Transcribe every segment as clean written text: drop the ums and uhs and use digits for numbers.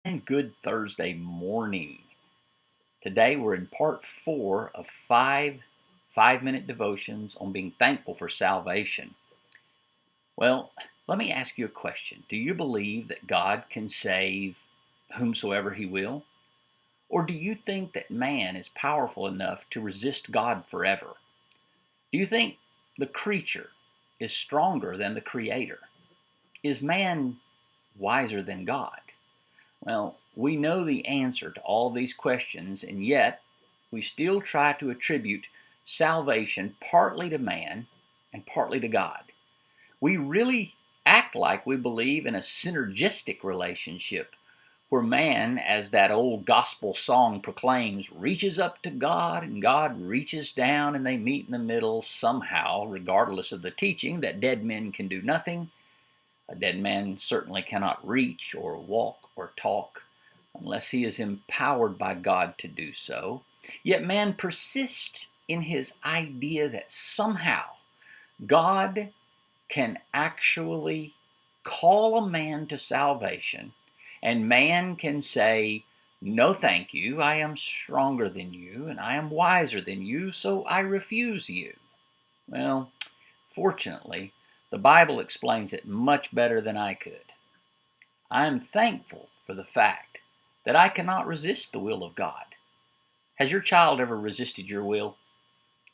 And good Thursday morning. Today we're in part 4 of five-minute devotions on being thankful for salvation. Well, let me ask you a question. Do you believe that God can save whomsoever he will? Or do you think that man is powerful enough to resist God forever? Do you think the creature is stronger than the creator? Is man wiser than God? Well, we know the answer to all these questions, and yet we still try to attribute salvation partly to man and partly to God. We really act like we believe in a synergistic relationship where man, as that old gospel song proclaims, reaches up to God and God reaches down and they meet in the middle somehow, regardless of the teaching that dead men can do nothing. A dead man certainly cannot reach or walk or talk unless he is empowered by God to do so. Yet man persists in his idea that somehow God can actually call a man to salvation, and man can say, "No, thank you. I am stronger than you, and I am wiser than you, so I refuse you." Well, fortunately, the Bible explains it much better than I could. I am thankful for the fact that I cannot resist the will of God. Has your child ever resisted your will?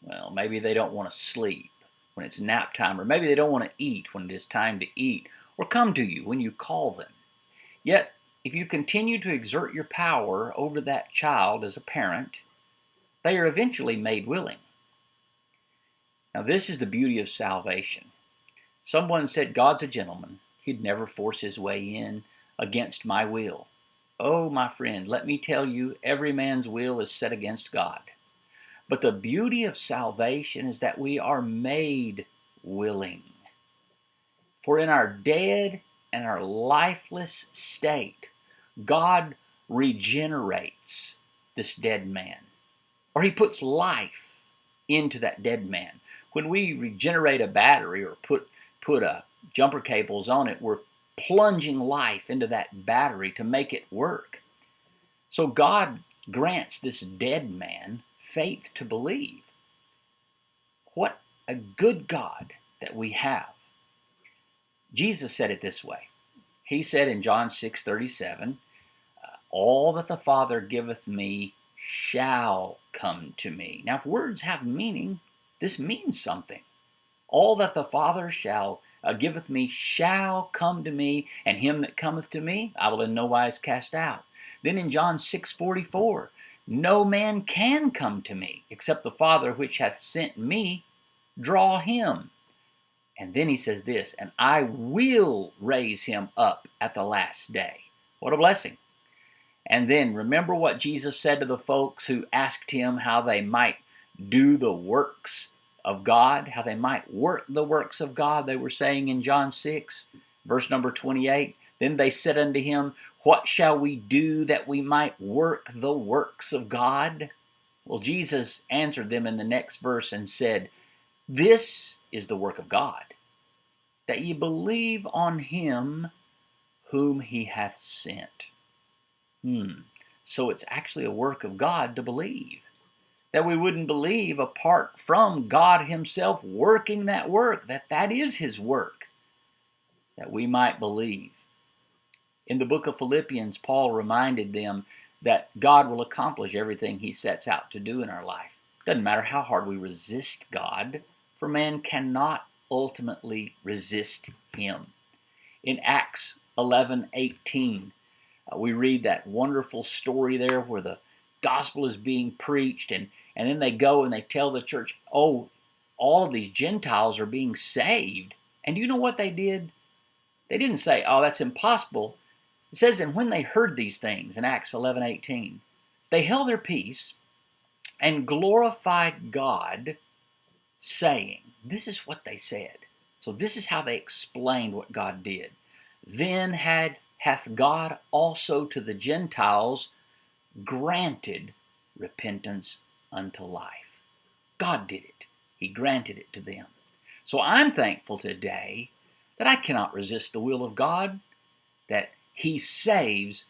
Well, maybe they don't want to sleep when it's nap time, or maybe they don't want to eat when it is time to eat, or come to you when you call them. Yet, if you continue to exert your power over that child as a parent, they are eventually made willing. Now, this is the beauty of salvation. Someone said, "God's a gentleman. He'd never force his way in against my will." Oh, my friend, let me tell you, every man's will is set against God. But the beauty of salvation is that we are made willing. For in our dead and our lifeless state, God regenerates this dead man, or he puts life into that dead man. When we regenerate a battery or put a jumper cables on it, we're plunging life into that battery to make it work. So God grants this dead man faith to believe. What a good God that we have. Jesus said it this way. He said in John 6:37, "All that the Father giveth me shall come to me." Now, if words have meaning, this means something. All that the Father shall giveth me shall come to me, and him that cometh to me I will in no wise cast out. Then in John 6:44, "No man can come to me, except the Father which hath sent me draw him." And then he says this, "And I will raise him up at the last day." What a blessing. And then remember what Jesus said to the folks who asked him how they might do the works of God, how they might work the works of God. They were saying in John 6, verse number 28, "Then they said unto him, What shall we do that we might work the works of God?" Well, Jesus answered them in the next verse and said, "This is the work of God, that ye believe on him whom he hath sent." So it's actually a work of God to believe. That we wouldn't believe apart from God himself working that work, that is his work, that we might believe. In the book of Philippians, Paul reminded them that God will accomplish everything he sets out to do in our life. Doesn't matter how hard we resist God, for man cannot ultimately resist him. In Acts 11:18, we read that wonderful story there where the gospel is being preached, and then they go and they tell the church, "Oh, all of these Gentiles are being saved." And you know what they did? They didn't say, "Oh, that's impossible." It says, "And when they heard these things," in Acts 11:18, "they held their peace and glorified God, saying," this is what they said. So this is how they explained what God did. "Then hath God also to the Gentiles granted repentance unto life." God did it. He granted it to them. So I'm thankful today that I cannot resist the will of God, that he saves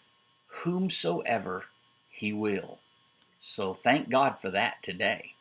whomsoever he will. So thank God for that today.